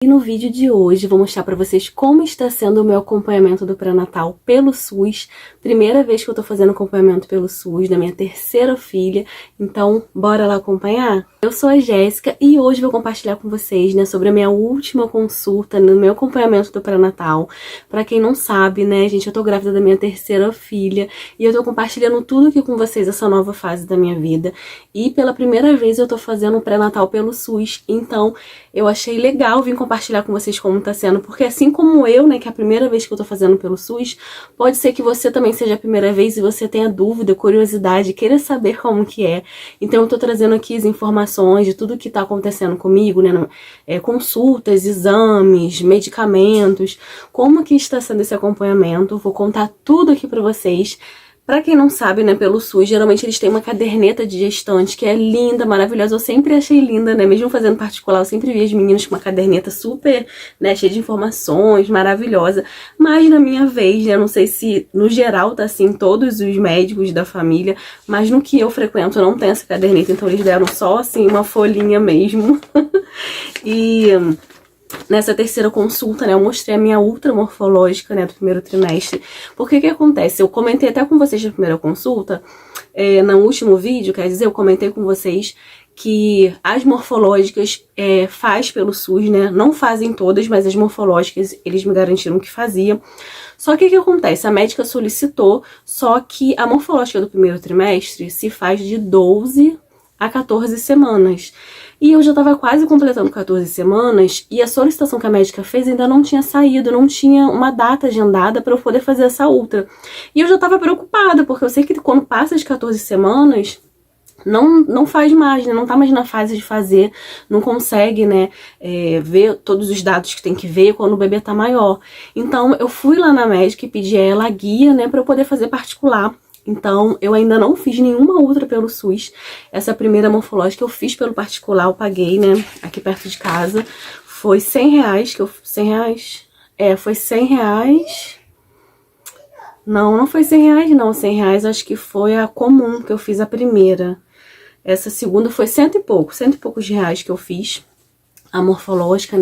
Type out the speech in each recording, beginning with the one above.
E no vídeo de hoje vou mostrar pra vocês como está sendo o meu acompanhamento do pré-natal pelo SUS. Primeira vez que eu tô fazendo acompanhamento pelo SUS, da minha terceira filha, então bora lá acompanhar? Eu sou a Jéssica e hoje vou compartilhar com vocês, sobre a minha última consulta no meu acompanhamento do pré-natal. Pra quem não sabe, gente, eu tô grávida da minha terceira filha e eu tô compartilhando tudo aqui com vocês, essa nova fase da minha vida. E pela primeira vez eu tô fazendo um pré-natal pelo SUS, então eu achei legal vir compartilhar com vocês como tá sendo, porque assim como eu, que é a primeira vez que eu tô fazendo pelo SUS, pode ser que você também seja a primeira vez e você tenha dúvida, curiosidade, queira saber como que é. Então eu tô trazendo aqui as informações de tudo que tá acontecendo comigo, consultas, exames, medicamentos, como que está sendo esse acompanhamento. Vou contar tudo aqui pra vocês. Pra quem não sabe, pelo SUS, geralmente eles têm uma caderneta de gestante que é linda, maravilhosa. Eu sempre achei linda, mesmo fazendo particular, eu sempre vi as meninas com uma caderneta super, cheia de informações, maravilhosa. Mas na minha vez, não sei se no geral tá assim, todos os médicos da família, mas no que eu frequento não tem essa caderneta, então eles deram só assim uma folhinha mesmo. E nessa terceira consulta, eu mostrei a minha ultramorfológica, do primeiro trimestre. Porque que acontece? Eu comentei até com vocês na primeira consulta, no último vídeo, quer dizer, eu comentei com vocês que as morfológicas faz pelo SUS, não fazem todas, mas as morfológicas eles me garantiram que fazia. Só que o que acontece? A médica solicitou, só que a morfológica do primeiro trimestre se faz de 12 a 14 semanas. E eu já tava quase completando 14 semanas e a solicitação que a médica fez ainda não tinha saído, não tinha uma data agendada para eu poder fazer essa ultra. E eu já tava preocupada, porque eu sei que quando passa as 14 semanas, não faz mais, não tá mais na fase de fazer, não consegue, ver todos os dados que tem que ver quando o bebê tá maior. Então eu fui lá na médica e pedi a ela a guia, para eu poder fazer particular. Então, eu ainda não fiz nenhuma ultra pelo SUS. Essa primeira morfológica eu fiz pelo particular, eu paguei, aqui perto de casa. Foi R$100 que eu... R$100? Foi R$100. Não foi R$100 não, R$100 acho que foi a comum que eu fiz a primeira. Essa segunda foi cento e poucos reais que eu fiz a morfológica,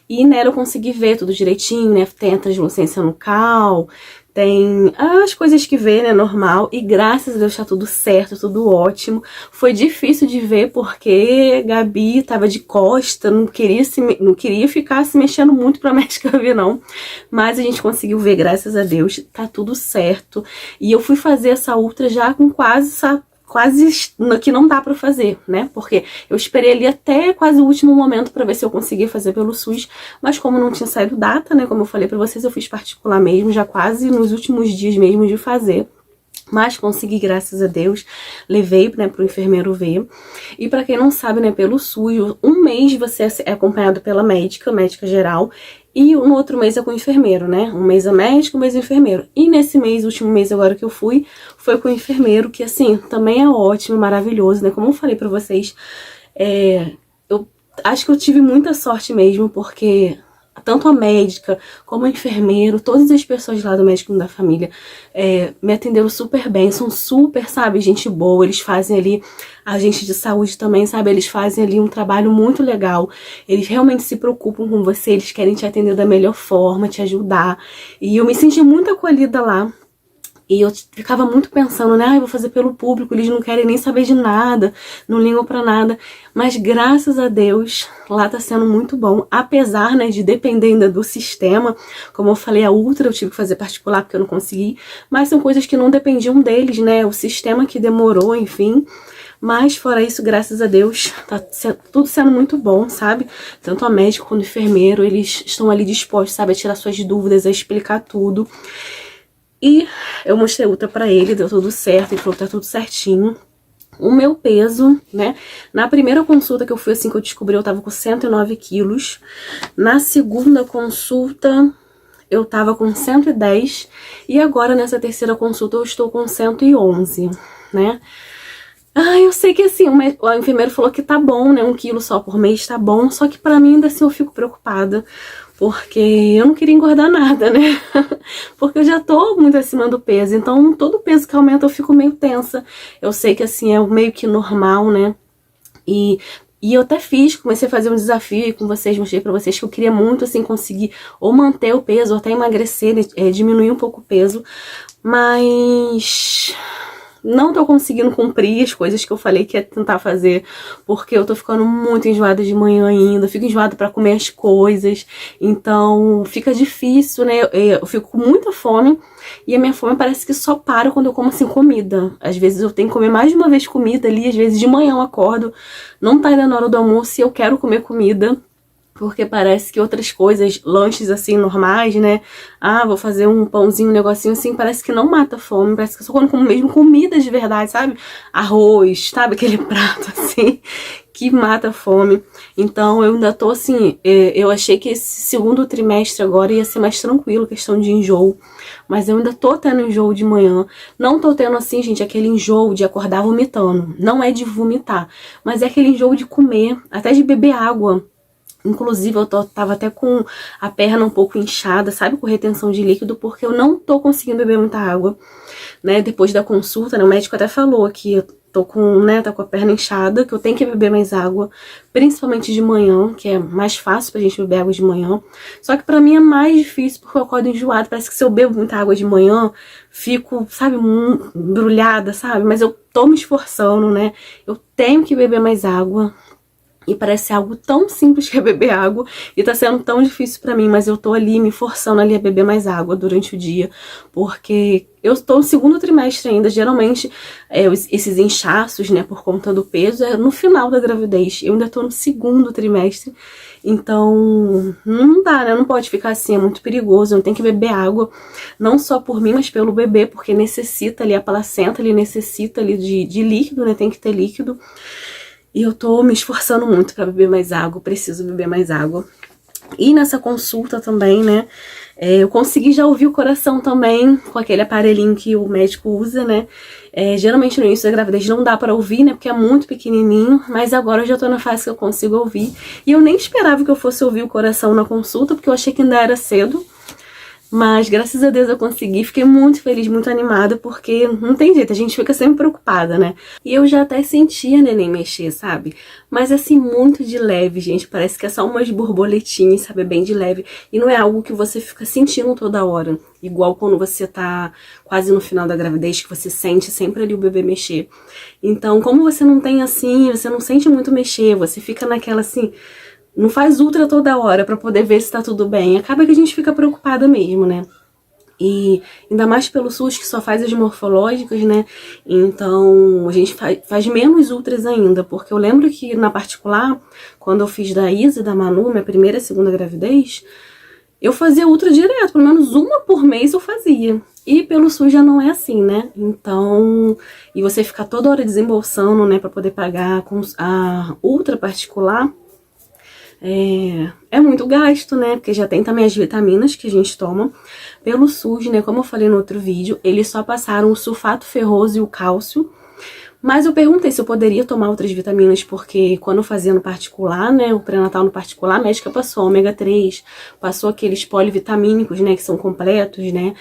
E nela eu consegui ver tudo direitinho, tem a translucência no cal, tem as coisas que vê, normal, e graças a Deus tá tudo certo, tudo ótimo. Foi difícil de ver porque Gabi tava de costa, não queria ficar se mexendo muito pra médica ver não, mas a gente conseguiu ver, graças a Deus, tá tudo certo. E eu fui fazer essa ultra já com quase que não dá pra fazer, porque eu esperei ali até quase o último momento pra ver se eu conseguia fazer pelo SUS, mas como não tinha saído data, como eu falei pra vocês, eu fiz particular mesmo, já quase nos últimos dias mesmo de fazer. Mas consegui, graças a Deus, levei, pro enfermeiro ver. E pra quem não sabe, pelo SUS, um mês você é acompanhado pela médica geral, e no outro mês é com o enfermeiro, Um mês é médico, um mês é enfermeiro. E nesse mês, último mês agora que eu fui, foi com o enfermeiro, que assim, também é ótimo, maravilhoso, Como eu falei pra vocês, eu acho que eu tive muita sorte mesmo, porque tanto a médica como o enfermeiro, todas as pessoas lá do médico da família me atenderam super bem, são super, gente boa. Eles fazem ali, agente de saúde também, eles fazem ali um trabalho muito legal, eles realmente se preocupam com você, eles querem te atender da melhor forma, te ajudar, e eu me senti muito acolhida lá. E eu ficava muito pensando, eu vou fazer pelo público, eles não querem nem saber de nada, não ligam pra nada. Mas graças a Deus, lá tá sendo muito bom, apesar, de depender ainda do sistema. Como eu falei, a ultra eu tive que fazer particular porque eu não consegui, mas são coisas que não dependiam deles, o sistema que demorou, enfim. Mas fora isso, graças a Deus, tá tudo sendo muito bom, sabe? Tanto a médica quanto o enfermeiro, eles estão ali dispostos, a tirar suas dúvidas, a explicar tudo. E eu mostrei a ultra pra ele, deu tudo certo, ele falou que tá tudo certinho. O meu peso, na primeira consulta que eu fui, assim que eu descobri, eu tava com 109 quilos. Na segunda consulta, eu tava com 110. E agora, nessa terceira consulta, eu estou com 111, eu sei que assim, o enfermeiro falou que tá bom, 1 quilo só por mês tá bom, só que pra mim ainda assim eu fico preocupada, porque eu não queria engordar nada, porque eu já tô muito acima do peso, então todo peso que aumenta eu fico meio tensa. Eu sei que assim, é meio que normal, e E eu até fiz, comecei a fazer um desafio aí com vocês, mostrei pra vocês que eu queria muito, assim, conseguir ou manter o peso, ou até emagrecer, diminuir um pouco o peso, mas não tô conseguindo cumprir as coisas que eu falei que ia tentar fazer, porque eu tô ficando muito enjoada de manhã ainda, fico enjoada pra comer as coisas, então fica difícil, né, eu fico com muita fome, e a minha fome parece que só para quando eu como, assim, comida. Às vezes eu tenho que comer mais de uma vez comida ali, às vezes de manhã eu acordo, não tá ainda na hora do almoço e eu quero comer comida, porque parece que outras coisas, lanches assim, normais, né? Ah, vou fazer um pãozinho, um negocinho assim, parece que não mata a fome. Parece que eu só quando como mesmo comida de verdade, sabe? Arroz, sabe? Aquele prato assim, que mata a fome. Então eu ainda tô assim, eu achei que esse segundo trimestre agora ia ser mais tranquilo, questão de enjoo. Mas eu ainda tô tendo enjoo de manhã. Não tô tendo assim, gente, aquele enjoo de acordar vomitando. Não é de vomitar, mas é aquele enjoo de comer, até de beber água. Inclusive, eu tava até com a perna um pouco inchada, sabe? Com retenção de líquido, porque eu não tô conseguindo beber muita água, né? Depois da consulta, né? O médico até falou que eu tô com, né? Tá com a perna inchada, que eu tenho que beber mais água, principalmente de manhã, que é mais fácil pra gente beber água de manhã. Só que pra mim é mais difícil, porque eu acordo enjoada. Parece que se eu bebo muita água de manhã, fico, sabe? Embrulhada, sabe? Mas eu tô me esforçando, né? Eu tenho que beber mais água. E parece algo tão simples que é beber água, e tá sendo tão difícil pra mim, mas eu tô ali me forçando ali a beber mais água durante o dia, porque eu tô no segundo trimestre ainda, geralmente esses inchaços, né, por conta do peso, é no final da gravidez, eu ainda tô no segundo trimestre, então não dá, né, não pode ficar assim, é muito perigoso, eu tenho que beber água, não só por mim, mas pelo bebê, porque necessita ali, a placenta, ele necessita ali de líquido, né, tem que ter líquido. E eu tô me esforçando muito pra beber mais água, preciso beber mais água. E nessa consulta também, né, eu consegui já ouvir o coração também, com aquele aparelhinho que o médico usa, né. Geralmente no início da gravidez não dá pra ouvir, né, porque é muito pequenininho, mas agora eu já tô na fase que eu consigo ouvir. E eu nem esperava que eu fosse ouvir o coração na consulta, porque eu achei que ainda era cedo. Mas graças a Deus eu consegui, fiquei muito feliz, muito animada, porque não tem jeito, a gente fica sempre preocupada, né? E eu já até sentia a neném mexer, sabe? Mas assim, muito de leve, gente, parece que é só umas borboletinhas, sabe? Bem de leve. E não é algo que você fica sentindo toda hora, igual quando você tá quase no final da gravidez, que você sente sempre ali o bebê mexer. Então, como você não tem assim, você não sente muito mexer, você fica naquela assim... Não faz ultra toda hora pra poder ver se tá tudo bem. Acaba que a gente fica preocupada mesmo, né? E ainda mais pelo SUS, que só faz as morfológicas, né? Então, a gente faz menos ultras ainda. Porque eu lembro que na particular, quando eu fiz da Isa e da Manu, minha primeira e segunda gravidez, eu fazia ultra direto. Pelo menos uma por mês eu fazia. E pelo SUS já não é assim, né? Então, e você ficar toda hora desembolsando, né? Pra poder pagar a ultra particular... É muito gasto, né? Porque já tem também as vitaminas que a gente toma pelo SUS, né? Como eu falei no outro vídeo, eles só passaram o sulfato ferroso e o cálcio. Mas eu perguntei se eu poderia tomar outras vitaminas, porque quando eu fazia no particular, né? O pré-natal no particular, a médica passou ômega 3, passou aqueles polivitamínicos, né? Que são completos, né?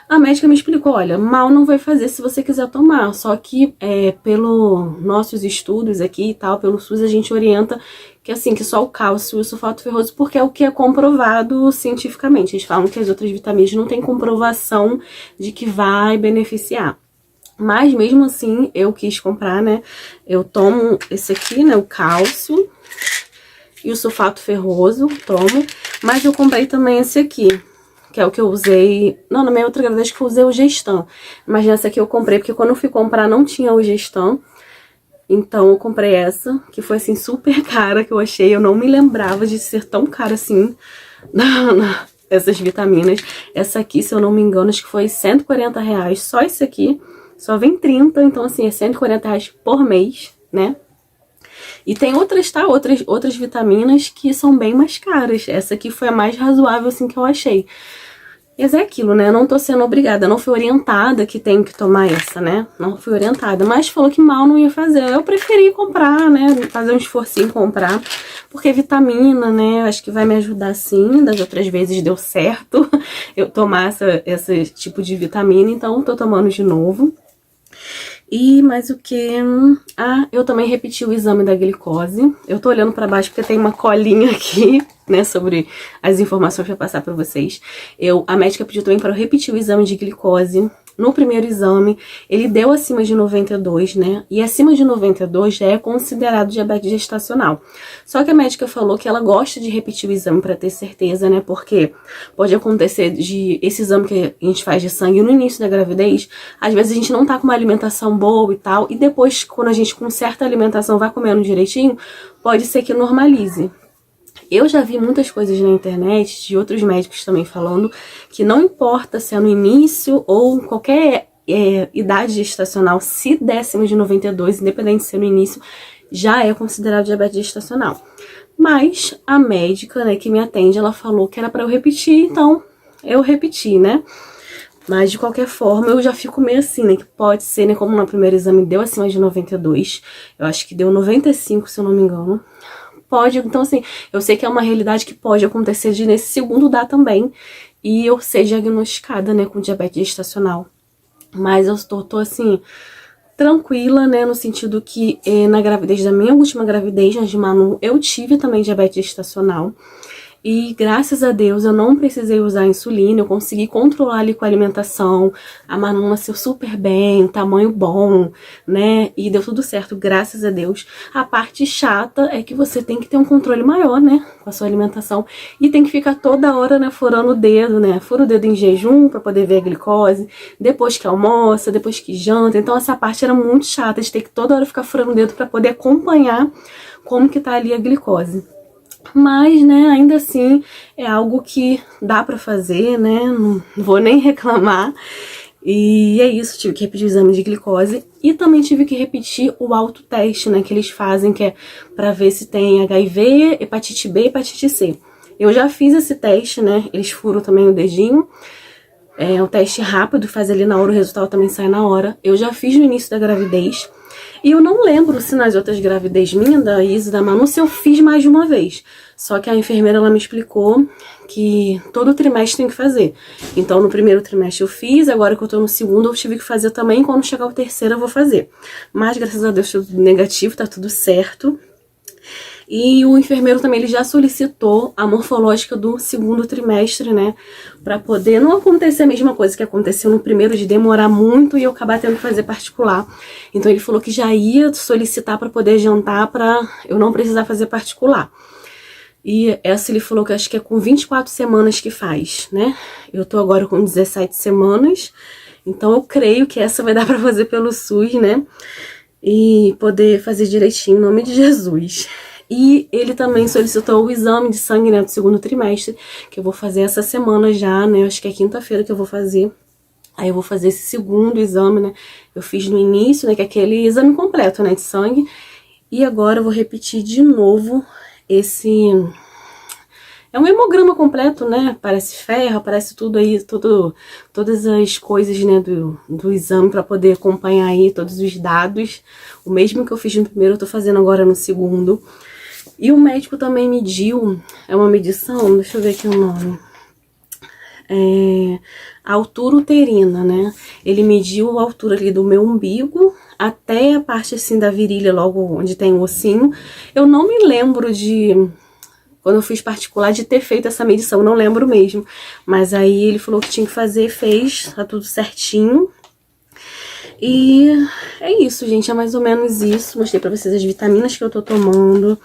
A médica me explicou, olha, mal não vai fazer se você quiser tomar, só que pelo nossos estudos aqui e tal, pelo SUS, a gente orienta que assim, que só o cálcio e o sulfato ferroso, porque é o que é comprovado cientificamente. Eles falam que as outras vitaminas não tem comprovação de que vai beneficiar. Mas mesmo assim, eu quis comprar, né? Eu tomo esse aqui, né? O cálcio e o sulfato ferroso, tomo. Mas eu comprei também esse aqui, que é o que eu usei... Não, na minha outra gravidez que eu usei o Gestan. Mas nessa aqui eu comprei, porque quando eu fui comprar não tinha o Gestan. Então eu comprei essa, que foi assim super cara que eu achei. Eu não me lembrava de ser tão cara assim, essas vitaminas. Essa aqui, se eu não me engano, acho que foi R$140. Só esse aqui, só vem 30, então assim, é R$140 por mês, né? E tem outras, tá? Outras vitaminas que são bem mais caras. Essa aqui foi a mais razoável, assim, que eu achei. Mas é aquilo, né? Eu não tô sendo obrigada, não fui orientada que tenho que tomar essa, né? Não fui orientada, mas falou que mal não ia fazer. Eu preferi comprar, né? Fazer um esforcinho em comprar, porque vitamina, né? Eu acho que vai me ajudar sim. Das outras vezes deu certo eu tomar esse tipo de vitamina, então tô tomando de novo. E mais o que? Ah, eu também repeti o exame da glicose. Eu tô olhando pra baixo porque tem uma colinha aqui, né, sobre as informações pra passar pra vocês. A médica pediu também para eu repetir o exame de glicose. No primeiro exame, ele deu acima de 92, né? E acima de 92 já é considerado diabetes gestacional. Só que a médica falou que ela gosta de repetir o exame para ter certeza, né? Porque pode acontecer de esse exame que a gente faz de sangue no início da gravidez, às vezes a gente não tá com uma alimentação boa e tal, e depois, quando a gente com certa alimentação vai comendo direitinho, pode ser que normalize. Eu já vi muitas coisas na internet de outros médicos também falando que não importa se é no início ou qualquer idade gestacional, se der acima de 92, independente de ser no início, já é considerado diabetes gestacional. Mas a médica, né, que me atende, ela falou que era para eu repetir, então eu repeti, né? Mas de qualquer forma, eu já fico meio assim, né? Que pode ser, né? Como no primeiro exame deu acima de 92, eu acho que deu 95, se eu não me engano. Pode, então assim, eu sei que é uma realidade que pode acontecer de nesse segundo dar também e eu ser diagnosticada, né, com diabetes gestacional. Mas eu tô assim, tranquila, né, no sentido que na gravidez da minha última gravidez, na de Manu, eu tive também diabetes gestacional. E graças a Deus eu não precisei usar insulina, eu consegui controlar ali com a alimentação, a Manu nasceu super bem, tamanho bom, né, e deu tudo certo, graças a Deus. A parte chata é que você tem que ter um controle maior, né, com a sua alimentação, e tem que ficar toda hora, né, furando o dedo, né, fura o dedo em jejum pra poder ver a glicose, depois que almoça, depois que janta, então essa parte era muito chata, de ter que toda hora ficar furando o dedo pra poder acompanhar como que tá ali a glicose. Mas, né, ainda assim, é algo que dá pra fazer, né, não vou nem reclamar. E é isso, tive que repetir o exame de glicose e também tive que repetir o autoteste, né, que eles fazem, que é pra ver se tem HIV, hepatite B e hepatite C. Eu já fiz esse teste, né, eles furam também o dedinho. É um teste rápido, faz ali na hora, o resultado também sai na hora. Eu já fiz no início da gravidez. E eu não lembro se nas outras gravidez minha, da Isa e da Manu, se eu fiz mais de uma vez. Só que a enfermeira, ela me explicou que todo trimestre tem que fazer. Então, no primeiro trimestre eu fiz, agora que eu tô no segundo, eu tive que fazer também. Quando chegar o terceiro, eu vou fazer. Mas, graças a Deus, tudo negativo, tá tudo certo. E o enfermeiro também, ele já solicitou a morfológica do segundo trimestre, né? Pra poder não acontecer a mesma coisa que aconteceu no primeiro, de demorar muito e eu acabar tendo que fazer particular. Então ele falou que já ia solicitar pra poder adiantar, pra eu não precisar fazer particular. E essa ele falou que acho que é com 24 semanas que faz, né? Eu tô agora com 17 semanas, então eu creio que essa vai dar pra fazer pelo SUS, né? E poder fazer direitinho, em nome de Jesus. E ele também solicitou o exame de sangue, né, do segundo trimestre, que eu vou fazer essa semana já, né, acho que é quinta-feira que eu vou fazer. Aí eu vou fazer esse segundo exame, né, eu fiz no início, né, que é aquele exame completo, né, de sangue. E agora eu vou repetir de novo esse... É um hemograma completo, né, parece ferro, parece tudo aí, todas as coisas, né, do exame para poder acompanhar aí todos os dados. O mesmo que eu fiz no primeiro, eu tô fazendo agora no segundo. E o médico também mediu, é uma medição, deixa eu ver aqui o nome, a altura uterina, né? Ele mediu a altura ali do meu umbigo até a parte assim da virilha, logo onde tem o ossinho. Eu não me lembro de, quando eu fiz particular, de ter feito essa medição, não lembro mesmo. Mas aí ele falou que tinha que fazer, fez, tá tudo certinho. E é isso, gente, é mais ou menos isso. Mostrei pra vocês as vitaminas que eu tô tomando.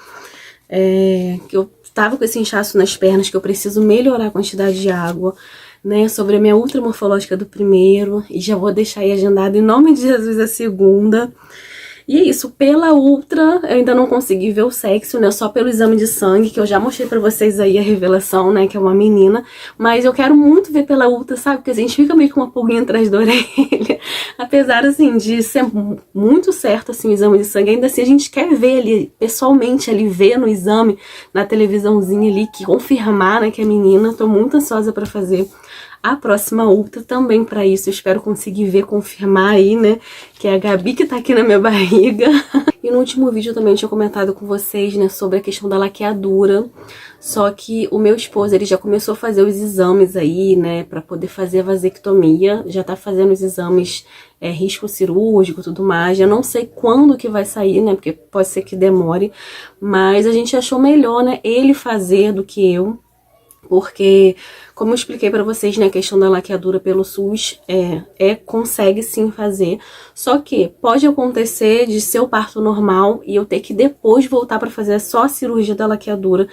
Que eu tava com esse inchaço nas pernas, que eu preciso melhorar a quantidade de água, né, sobre a minha ultramorfológica do primeiro, e já vou deixar aí agendado em nome de Jesus a segunda. E é isso, pela ultra, eu ainda não consegui ver o sexo, né, só pelo exame de sangue, que eu já mostrei pra vocês aí a revelação, né, que é uma menina, mas eu quero muito ver pela ultra, sabe, porque a gente fica meio com uma pulguinha atrás da orelha, apesar, assim, de ser muito certo, assim, o exame de sangue, ainda assim a gente quer ver ali, pessoalmente, ali, ver no exame, na televisãozinha ali, que confirmar, né, que é menina. Tô muito ansiosa pra fazer. a próxima ultra também para isso. Eu espero conseguir ver, confirmar aí, né, que é a Gabi que tá aqui na minha barriga. E no último vídeo eu também tinha comentado com vocês, né, sobre a questão da laqueadura. Só que o meu esposo, ele já começou a fazer os exames aí, né, pra poder fazer a vasectomia. Já tá fazendo os exames, risco cirúrgico e tudo mais. Eu não sei quando que vai sair, né, porque pode ser que demore. Mas a gente achou melhor, né, ele fazer do que eu. Porque, como eu expliquei pra vocês, né, a questão da laqueadura pelo SUS, consegue sim fazer. Só que pode acontecer de ser o parto normal e eu ter que depois voltar pra fazer só a cirurgia da laqueadura.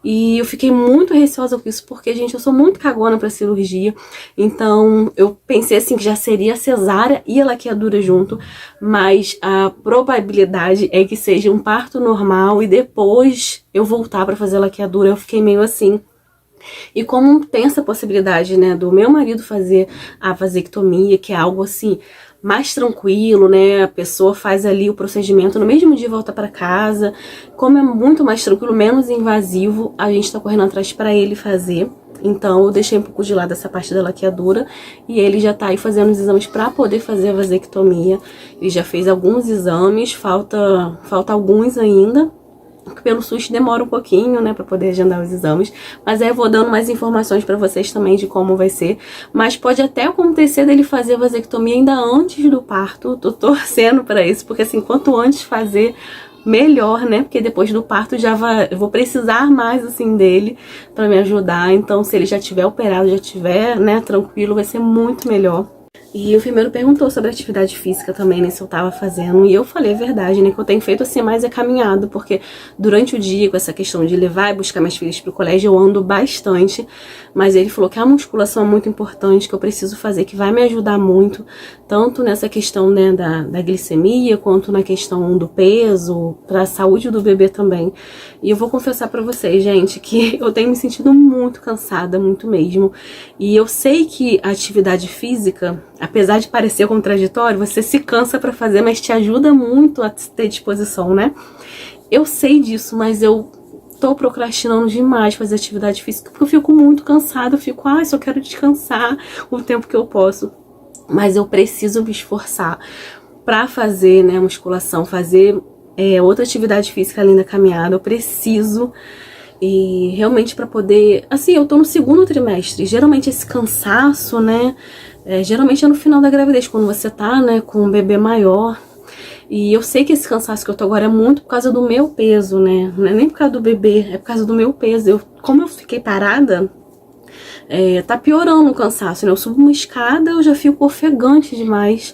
E eu fiquei muito receosa com isso, porque, gente, eu sou muito cagona pra cirurgia. Então, eu pensei assim que já seria a cesárea e a laqueadura junto. Mas a probabilidade é que seja um parto normal e depois eu voltar pra fazer a laqueadura. Eu fiquei meio assim. E como tem essa possibilidade, né, do meu marido fazer a vasectomia, que é algo assim mais tranquilo, né, a pessoa faz ali o procedimento no mesmo dia e volta pra casa, como é muito mais tranquilo, menos invasivo, a gente tá correndo atrás pra ele fazer. Então eu deixei um pouco de lado essa parte da laqueadura e ele já tá aí fazendo os exames pra poder fazer a vasectomia. Ele já fez alguns exames, falta alguns ainda. Pelo SUS demora um pouquinho, né, pra poder agendar os exames. Mas aí eu vou dando mais informações pra vocês também de como vai ser. Mas pode até acontecer dele fazer a vasectomia ainda antes do parto. Tô torcendo pra isso, porque assim, quanto antes fazer, melhor, né? Porque depois do parto eu vou precisar mais, assim, dele pra me ajudar. Então, se ele já tiver operado, já tiver, né, tranquilo, vai ser muito melhor. E o enfermeiro perguntou sobre atividade física também, né, se eu tava fazendo, e eu falei a verdade, né, que eu tenho feito assim mais caminhado, porque durante o dia, com essa questão de levar e buscar minhas filhas pro colégio, eu ando bastante, mas ele falou que a musculação é muito importante, que eu preciso fazer, que vai me ajudar muito, tanto nessa questão, né, da glicemia, quanto na questão do peso, pra saúde do bebê também. E eu vou confessar pra vocês, gente, que eu tenho me sentido muito cansada, muito mesmo, e eu sei que a atividade física, apesar de parecer contraditório, você se cansa pra fazer, mas te ajuda muito a ter disposição, né? Eu sei disso, mas eu tô procrastinando demais fazer atividade física, porque eu fico muito cansada, eu fico, só quero descansar o tempo que eu posso. Mas eu preciso me esforçar pra fazer, né, musculação, fazer outra atividade física além da caminhada, eu preciso. E realmente pra poder... Assim, eu tô no segundo trimestre, geralmente esse cansaço, né, geralmente é no final da gravidez, quando você tá, né, com um bebê maior. E eu sei que esse cansaço que eu tô agora é muito por causa do meu peso, né, não é nem por causa do bebê, é por causa do meu peso. Como eu fiquei parada, tá piorando o cansaço, né, eu subo uma escada, eu já fico ofegante demais.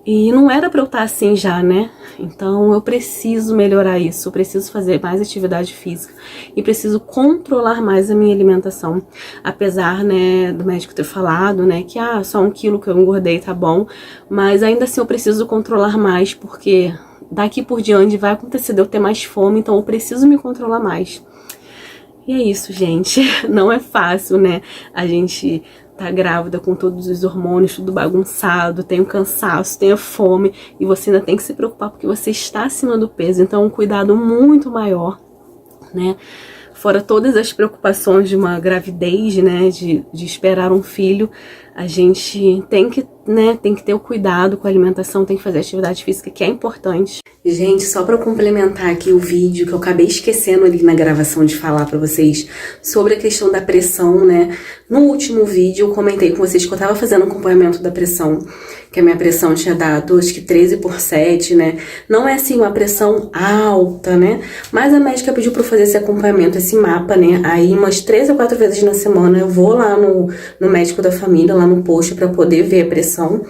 E não era pra eu estar assim já, né? Então eu preciso melhorar isso, eu preciso fazer mais atividade física e preciso controlar mais a minha alimentação. Apesar, né, do médico ter falado, né, que só 1 quilo que eu engordei tá bom, mas ainda assim eu preciso controlar mais, porque daqui por diante vai acontecer de eu ter mais fome, então eu preciso me controlar mais. E é isso, gente. Não é fácil, né? A gente tá grávida com todos os hormônios, tudo bagunçado, tem o cansaço, tem a fome, e você ainda tem que se preocupar porque você está acima do peso, então um cuidado muito maior, né? Fora todas as preocupações de uma gravidez, né, de esperar um filho, a gente tem que, né, tem que ter o cuidado com a alimentação, tem que fazer atividade física, que é importante. Gente, só pra complementar aqui o vídeo, que eu acabei esquecendo ali na gravação de falar pra vocês sobre a questão da pressão, né? No último vídeo eu comentei com vocês que eu tava fazendo acompanhamento da pressão, que a minha pressão tinha dado, acho que 13/7, né? Não é assim uma pressão alta, né? Mas a médica pediu pra eu fazer esse acompanhamento, esse mapa, né? Aí umas 3 ou 4 vezes na semana eu vou lá no médico da família, lá no posto, pra poder ver a pressão,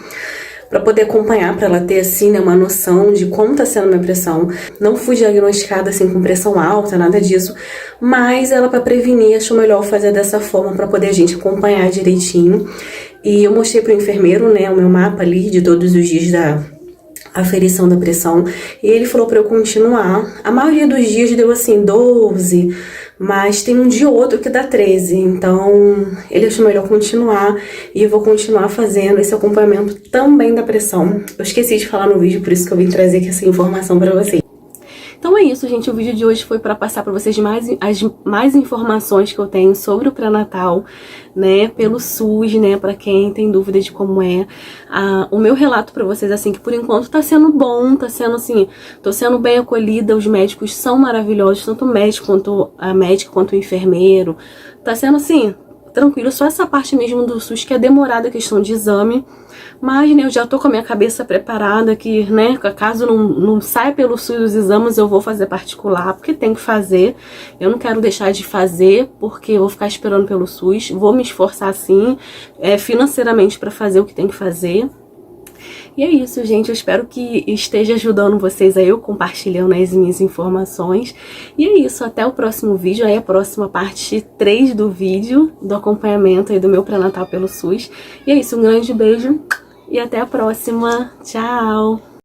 pra poder acompanhar, pra ela ter, assim, né, uma noção de como tá sendo a minha pressão. Não fui diagnosticada, assim, com pressão alta, nada disso, mas ela, pra prevenir, achou melhor fazer dessa forma, pra poder a gente acompanhar direitinho. E eu mostrei pro enfermeiro, né, o meu mapa ali de todos os dias da aferição da pressão, e ele falou pra eu continuar. A maioria dos dias deu, assim, 12, mas tem um dia ou outro que dá 13, então ele achou melhor continuar e eu vou continuar fazendo esse acompanhamento também da pressão. Eu esqueci de falar no vídeo, por isso que eu vim trazer aqui essa informação pra vocês. Então é isso, gente. O vídeo de hoje foi para passar para vocês mais informações que eu tenho sobre o pré-natal, né, pelo SUS, né, para quem tem dúvida de como é. O meu relato para vocês, assim, que por enquanto tá sendo bom, tá sendo assim, tô sendo bem acolhida, os médicos são maravilhosos, tanto o médico quanto a médica, quanto o enfermeiro. Tá sendo assim, tranquilo, só essa parte mesmo do SUS que é demorada, a questão de exame. Mas, né, eu já tô com a minha cabeça preparada que, né, caso não saia pelo SUS os exames, eu vou fazer particular, porque tem que fazer. Eu não quero deixar de fazer, porque eu vou ficar esperando pelo SUS. Vou me esforçar, sim, financeiramente para fazer o que tem que fazer. E é isso, gente. Eu espero que esteja ajudando vocês aí, eu compartilhando as minhas informações. E é isso, até o próximo vídeo. Aí a próxima parte 3 do vídeo, do acompanhamento aí do meu pré-natal pelo SUS. E é isso, um grande beijo e até a próxima. Tchau!